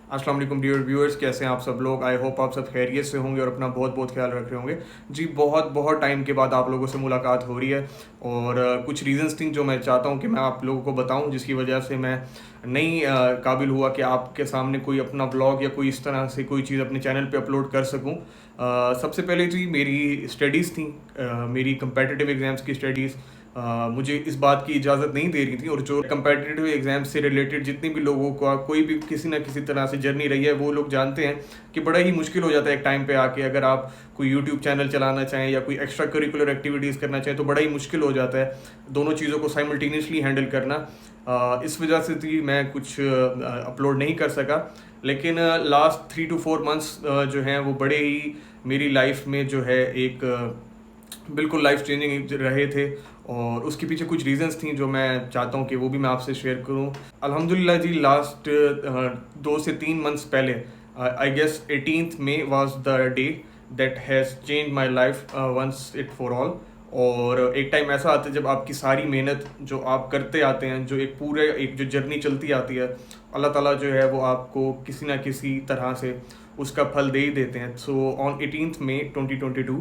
अस्सलाम वालेकुम dear viewers, कैसे हैं आप सब लोग। आई होप आप सब खैरियत से होंगे और अपना बहुत बहुत ख्याल रख रहे होंगे। जी बहुत बहुत टाइम के बाद आप लोगों से मुलाकात हो रही है और कुछ रीज़न्स थी जो मैं चाहता हूं कि मैं आप लोगों को बताऊं, जिसकी वजह से मैं नहीं काबिल हुआ कि आपके सामने कोई अपना ब्लॉग या कोई इस तरह से कोई चीज़ अपने चैनल पे अपलोड कर सकूं। सबसे पहले जी मेरी स्टडीज़ थी, मेरी कंपेटिटिव एग्ज़ाम्स की स्टडीज़ मुझे इस बात की इजाज़त नहीं दे रही थी, और जो कंपेटिटिव एग्ज़ाम से रिलेटेड जितनी भी लोगों का कोई भी किसी ना किसी तरह से जर्नी रही है, वो लोग जानते हैं कि बड़ा ही मुश्किल हो जाता है एक टाइम पे आके। अगर आप कोई यूट्यूब चैनल चलाना चाहें या कोई एक्स्ट्रा करिकुलर एक्टिविटीज़ करना चाहें तो बड़ा ही मुश्किल हो जाता है दोनों चीज़ों को साइमल्टेनियसली हैंडल करना। इस वजह से थी मैं कुछ अपलोड नहीं कर सका, लेकिन लास्ट 3 to 4 मंथ्स जो हैं वो बड़े ही मेरी लाइफ में जो है एक बिल्कुल लाइफ चेंजिंग रहे थे, और उसके पीछे कुछ रीजंस थी जो मैं चाहता हूँ कि वो भी मैं आपसे शेयर करूँ। अल्हम्दुलिल्लाह जी, लास्ट 2 से 3 मंथ्स पहले, I guess 18th May was the day that has change my life once it for all. और एक टाइम ऐसा आता है जब आपकी सारी मेहनत जो आप करते आते हैं, जो एक पूरे एक जो जर्नी चलती आती है, अल्लाह ताला जो है वो आपको किसी ना किसी तरह से उसका फल दे ही देते हैं। सो ऑन 18th May 2022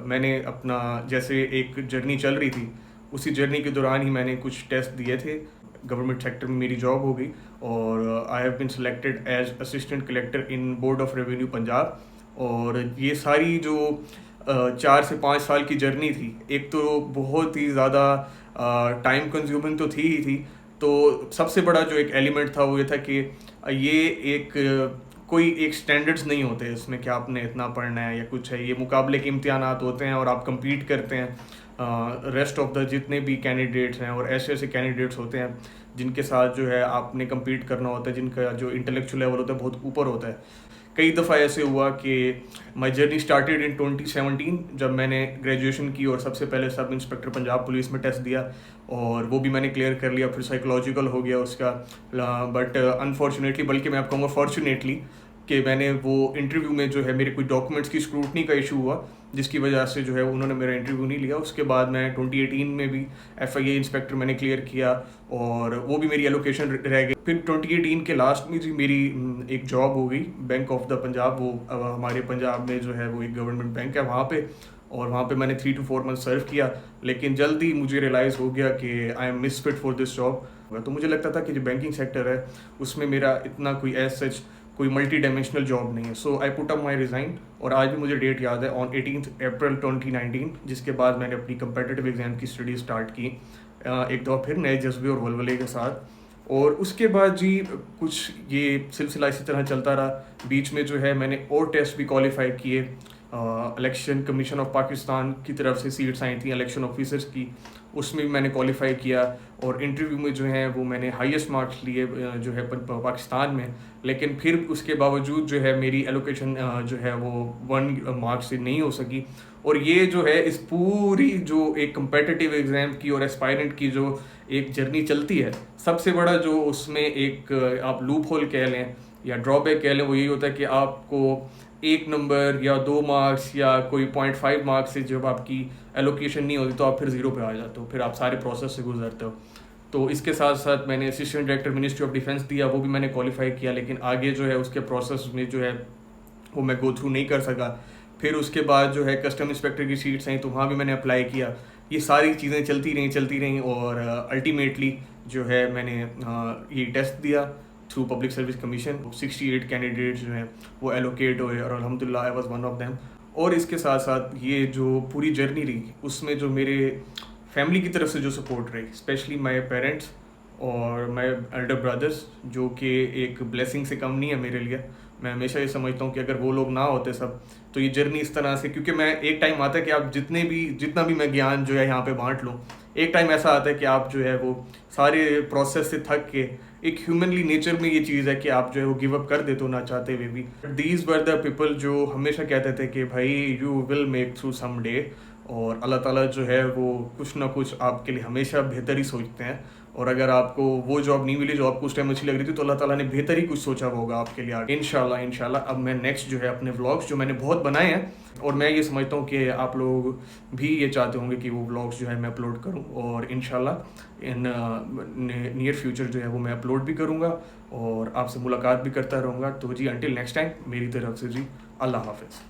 मैंने अपना जैसे एक जर्नी चल रही थी, उसी जर्नी के दौरान ही मैंने कुछ टेस्ट दिए थे। गवर्नमेंट सेक्टर में मेरी जॉब हो गई और I have been selected as assistant collector in board of revenue Punjab. और ये सारी जो 4 से 5 साल की जर्नी थी, एक तो बहुत ही ज़्यादा टाइम कंज्यूमिंग तो थी ही थी। तो सबसे बड़ा जो एक एलिमेंट था वो ये था कि ये एक कोई एक स्टैंडर्ड्स नहीं होते इसमें कि आपने इतना पढ़ना है या कुछ है। ये मुकाबले के इम्तिहानात होते हैं और आप compete करते हैं रेस्ट ऑफ द जितने भी कैंडिडेट्स हैं, और ऐसे ऐसे कैंडिडेट्स होते हैं जिनके साथ जो है आपने compete करना होता है, जिनका जो इंटेलेक्चुअल लेवल होता है बहुत ऊपर होता है। कई दफ़ा ऐसे हुआ कि माई जर्नी स्टार्टेड इन 2017 जब मैंने ग्रेजुएशन की और सबसे पहले सब इंस्पेक्टर पंजाब पुलिस में टेस्ट दिया, और वो भी मैंने क्लियर कर लिया। फिर साइकोलॉजिकल हो गया उसका, बट अनफॉर्चुनेटली, बल्कि मैं आपको कहूँगा फॉर्चुनेटली, कि मैंने वो इंटरव्यू में जो है मेरे कोई डॉक्यूमेंट्स की स्क्रूटनी का इशू हुआ, जिसकी वजह से जो है उन्होंने मेरा इंटरव्यू नहीं लिया। उसके बाद मैं 2018 में भी FIA इंस्पेक्टर मैंने क्लियर किया और वो भी मेरी एलोकेशन रह गई। फिर 2018 के लास्ट में जी मेरी एक जॉब हो गई बैंक ऑफ द पंजाब। वो हमारे पंजाब में जो है वो एक गवर्नमेंट बैंक है वहाँ पे, और वहाँ पे मैंने 3 to 4 मंथ सर्व किया। लेकिन जल्दी मुझे रियलाइज़ हो गया कि I am misfit for this job. तो मुझे लगता था कि जो बैंकिंग सेक्टर है उसमें मेरा इतना कोई एज सच कोई मल्टी डायमेंशनल जॉब नहीं है। So I put up my resign, और आज भी मुझे डेट याद है, ऑन 18th April 2019, जिसके बाद मैंने अपनी कंपेटिटिव एग्ज़ाम की स्टडी स्टार्ट की एक दफ़ा फिर नए जज्बे और वलवले के साथ। और उसके बाद जी कुछ ये सिलसिला इसी तरह चलता रहा। बीच में जो है मैंने और टेस्ट भी क्वालिफाई किए। इलेक्शन कमीशन ऑफ पाकिस्तान की तरफ से सीट्स आई थी इलेक्शन ऑफिसर्स की, उसमें भी मैंने क्वालिफाई किया, और इंटरव्यू में जो है वो मैंने हाईएस्ट मार्क्स लिए जो है पाकिस्तान में। लेकिन फिर उसके बावजूद जो है मेरी एलोकेशन जो है वो 1 मार्क्स से नहीं हो सकी। और ये जो है इस पूरी जो एक कंपेटिटिव एग्ज़ाम की और एस्पायरेंट की जो एक जर्नी चलती है, सबसे बड़ा जो उसमें एक आप लूप होल कह लें या ड्रॉबैक कह लें, वो यही होता है कि आपको 1 नंबर या 2 मार्क्स या कोई 0.5 मार्क्स से जब आपकी एलोकेशन नहीं होती तो आप फिर ज़ीरो पे आ जाते हो, फिर आप सारे प्रोसेस से गुजरते हो। तो इसके साथ साथ मैंने assistant director ministry of defence दिया, वो भी मैंने क्वालिफाई किया, लेकिन आगे जो है उसके प्रोसेस में जो है वो मैं गो थ्रू नहीं कर सका। फिर उसके बाद जो है कस्टम इंस्पेक्टर की सीट्स आई तो वहाँ भी मैंने अप्लाई किया। ये सारी चीज़ें चलती रहीं और अल्टीमेटली जो है मैंने ये टेस्ट दिया through public service commission. 68 candidates जो हैं वो एलोकेट हुए, और अल्हम्दुलिल्लाह I was one of them. और इसके साथ साथ ये जो पूरी जर्नी रही, उसमें जो मेरे फैमिली की तरफ से जो सपोर्ट रही, स्पेशली माय पेरेंट्स और माय एल्डर ब्रदर्स, जो कि एक ब्लेसिंग से कम नहीं है मेरे लिए। मैं हमेशा ये समझता हूँ कि अगर वो लोग ना होते सब, तो ये जर्नी इस तरह से, क्योंकि मैं एक टाइम आता है कि आप जितना भी मैं ज्ञान जो है यहाँ पे बांट लूँ, एक टाइम ऐसा आता है कि आप जो है वो सारे प्रोसेस से थक के, एक ह्यूमनली नेचर में ये चीज़ है कि आप जो है वो गिव अप कर देते हो ना चाहते हुए भी। दीज वर द पीपल जो हमेशा कहते थे कि भाई you will make through some day, और अल्लाह ताला जो है वो कुछ ना कुछ आपके लिए हमेशा बेहतर ही सोचते हैं। और अगर आपको वो जॉब नहीं मिली जो आपको उस टाइम अच्छी लग रही थी, तो अल्लाह ताला ने बेहतर ही कुछ सोचा होगा आपके लिए आगे। इंशाल्लाह इंशाल्लाह अब मैं नेक्स्ट जो है अपने व्लॉग्स जो मैंने बहुत बनाए हैं, और मैं ये समझता हूँ कि आप लोग भी ये चाहते होंगे कि वो व्लॉग्स जो है मैं अपलोड करूँ, और इंशाल्लाह इन नियर फ्यूचर जो है वो मैं अपलोड भी करूँगा और आपसे मुलाकात भी करता रहूँगा। तो जी अंटिल नेक्स्ट टाइम मेरी तरफ से जी अल्लाह हाफ़िज़।